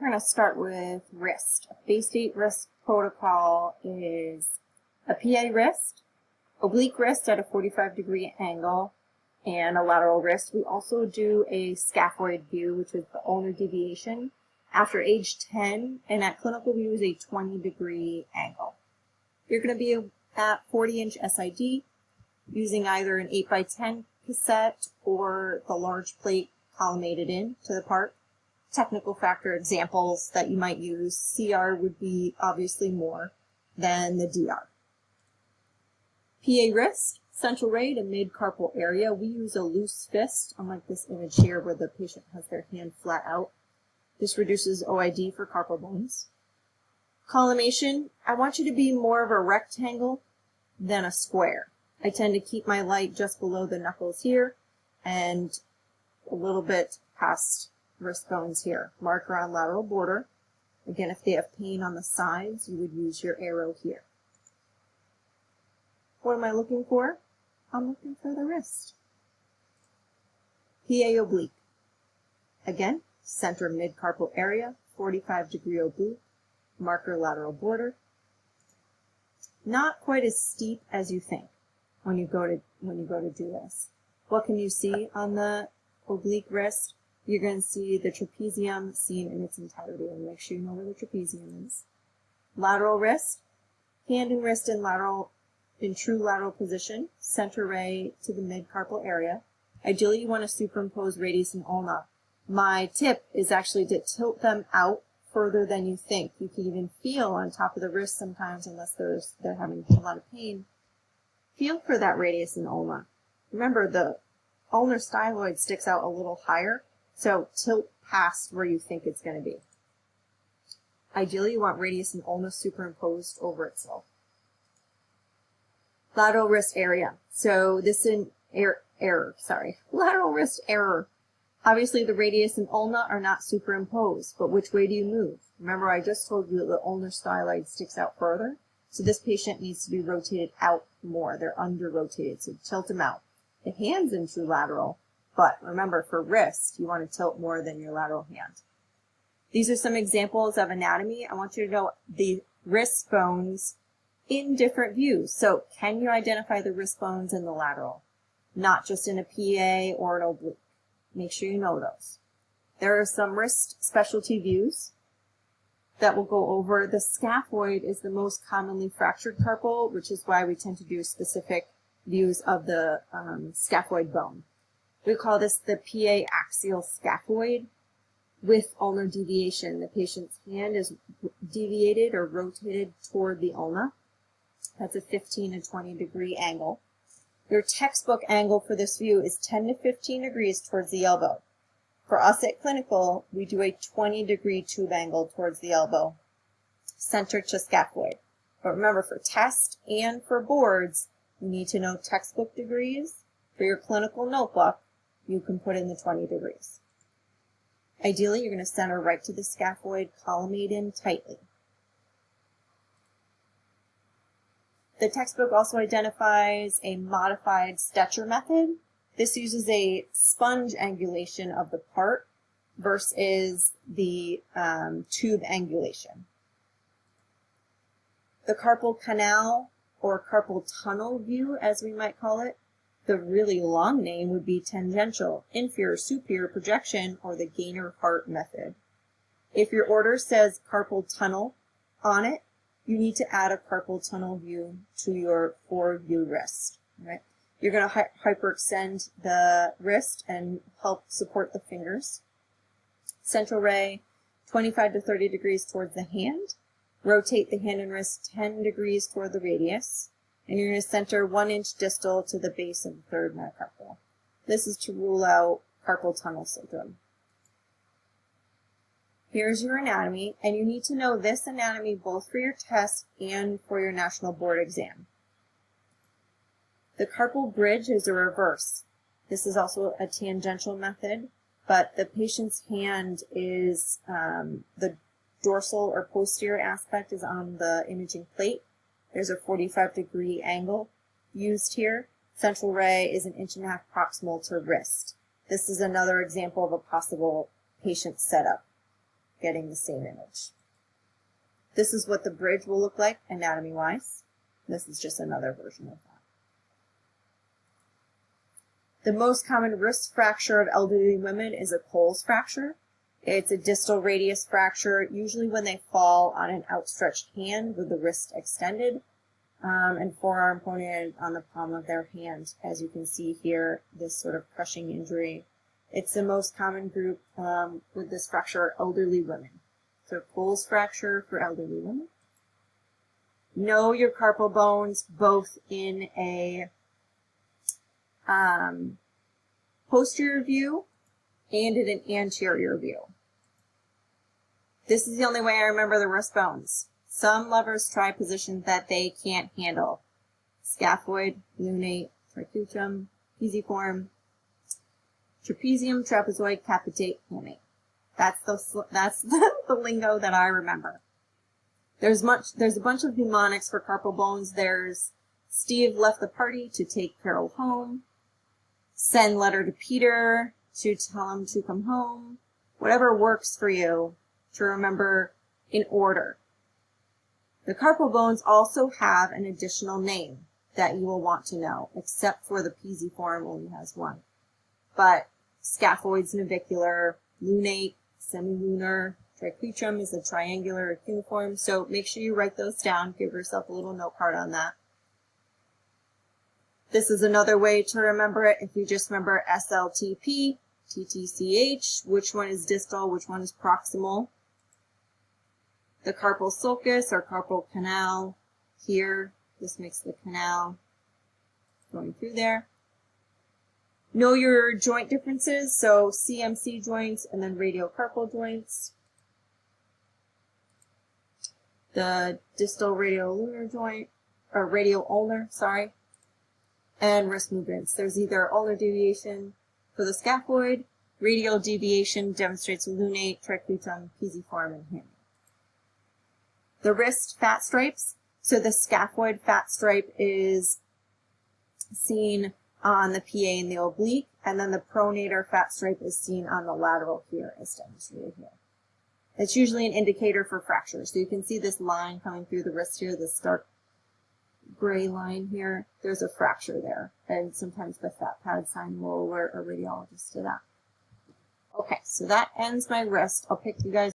We're going to start with wrist. A phase state wrist protocol is a PA wrist, oblique wrist at a 45-degree angle, and a lateral wrist. We also do a scaphoid view, which is the ulnar deviation, after age 10, and at clinical view is a 20-degree angle. You're going to be at 40-inch SID using either an 8x10 cassette or the large plate collimated in to the part. Technical factor examples that you might use, CR would be obviously more than the DR. PA wrist, central ray to mid-carpal area. We use a loose fist, unlike this image here where the patient has their hand flat out. This reduces OID for carpal bones. Collimation, I want you to be more of a rectangle than a square. I tend to keep my light just below the knuckles here and a little bit past wrist bones here. Marker on lateral border. Again, if they have pain on the sides, you would use your arrow here. What am I looking for? I'm looking for the wrist. PA oblique. Again, center mid-carpal area, 45-degree oblique, marker lateral border. Not quite as steep as you think when you go to do this. What can you see on the oblique wrist? You're going to see the trapezium seen in its entirety, and make sure you know where the trapezium is. Lateral wrist, hand and wrist in true lateral position, center ray to the mid-carpal area. Ideally, you want to superimpose radius and ulna. My tip is actually to tilt them out further than you think. You can even feel on top of the wrist sometimes, unless they're having a lot of pain. Feel for that radius and ulna. Remember, the ulnar styloid sticks out a little higher, so tilt past where you think it's going to be. Ideally, you want radius and ulna superimposed over itself. Lateral wrist area. So this is lateral wrist error. Obviously, the radius and ulna are not superimposed, but which way do you move? Remember, I just told you that the ulnar styloid sticks out further, so this patient needs to be rotated out more. They're under-rotated, so tilt them out. The hand's in true lateral, but remember, for wrist, you want to tilt more than your lateral hand. These are some examples of anatomy. I want you to know the wrist bones in different views. So can you identify the wrist bones in the lateral? Not just in a PA or an oblique. Make sure you know those. There are some wrist specialty views that we'll go over. The scaphoid is the most commonly fractured carpal, which is why we tend to do specific views of the scaphoid bone. We call this the PA axial scaphoid with ulnar deviation. The patient's hand is deviated or rotated toward the ulna. That's a 15 to 20 degree angle. Your textbook angle for this view is 10 to 15 degrees towards the elbow. For us at clinical, we do a 20-degree tube angle towards the elbow, center to scaphoid. But remember, for test and for boards, you need to know textbook degrees. For your clinical notebook, you can put in the 20 degrees. Ideally, you're going to center right to the scaphoid, collimate in tightly. The textbook also identifies a modified Stecher method. This uses a sponge angulation of the part versus the tube angulation. The carpal canal or carpal tunnel view, as we might call it, the really long name would be tangential, inferior, superior projection, or the Gainer-Hart method. If your order says carpal tunnel on it, you need to add a carpal tunnel view to your 4-view wrist. Right? You're going to hyperextend the wrist and help support the fingers. Central ray, 25 to 30 degrees towards the hand. Rotate the hand and wrist 10 degrees toward the radius. And you're going to center 1 inch distal to the base of the third metacarpal. This is to rule out carpal tunnel syndrome. Here's your anatomy, and you need to know this anatomy both for your test and for your national board exam. The carpal bridge is a reverse. This is also a tangential method, but the patient's hand is, the dorsal or posterior aspect is on the imaging plate. There's a 45-degree angle used here. Central ray is 1.5 inches proximal to wrist. This is another example of a possible patient setup. getting the same image. This is what the bridge will look like anatomy-wise. This is just another version of that. The most common wrist fracture of elderly women is a Colles fracture. It's a distal radius fracture, usually when they fall on an outstretched hand with the wrist extended and forearm pointed on the palm of their hand. As you can see here, this sort of crushing injury. It's the most common group with this fracture, elderly women. So Colles fracture for elderly women. Know your carpal bones both in a posterior view and in an anterior view. This is the only way I remember the wrist bones. Some lovers try positions that they can't handle. Scaphoid, lunate, tricutum, pisiform, trapezium, trapezoid, capitate, hamate. That's the lingo that I remember. There's a bunch of mnemonics for carpal bones. There's Steve left the party to take Carol home. Send letter to Peter to tell him to come home. Whatever works for you to remember in order. The carpal bones also have an additional name that you will want to know, except for the pisiform only has one. But scaphoid's navicular, lunate, semilunar, triquetrum is a triangular or cuneiform, so make sure you write those down. Give yourself a little note card on that. This is another way to remember it. If you just remember SLTP, TTCH, which one is distal, which one is proximal. The carpal sulcus or carpal canal here, this makes the canal going through there. Know your joint differences, so CMC joints and then radiocarpal joints. The distal radioulnar joint, or radioulnar, sorry, and wrist movements. There's either ulnar deviation for the scaphoid, radial deviation demonstrates lunate, triquetrum, pisiform, and hamate. The wrist fat stripes, so the scaphoid fat stripe is seen on the PA and the oblique, and then the pronator fat stripe is seen on the lateral here, as demonstrated here. It's usually an indicator for fracture. So you can see this line coming through the wrist here, this dark gray line here. There's a fracture there, and sometimes the fat pad sign will alert a radiologist to that. Okay, so that ends my wrist. I'll pick you guys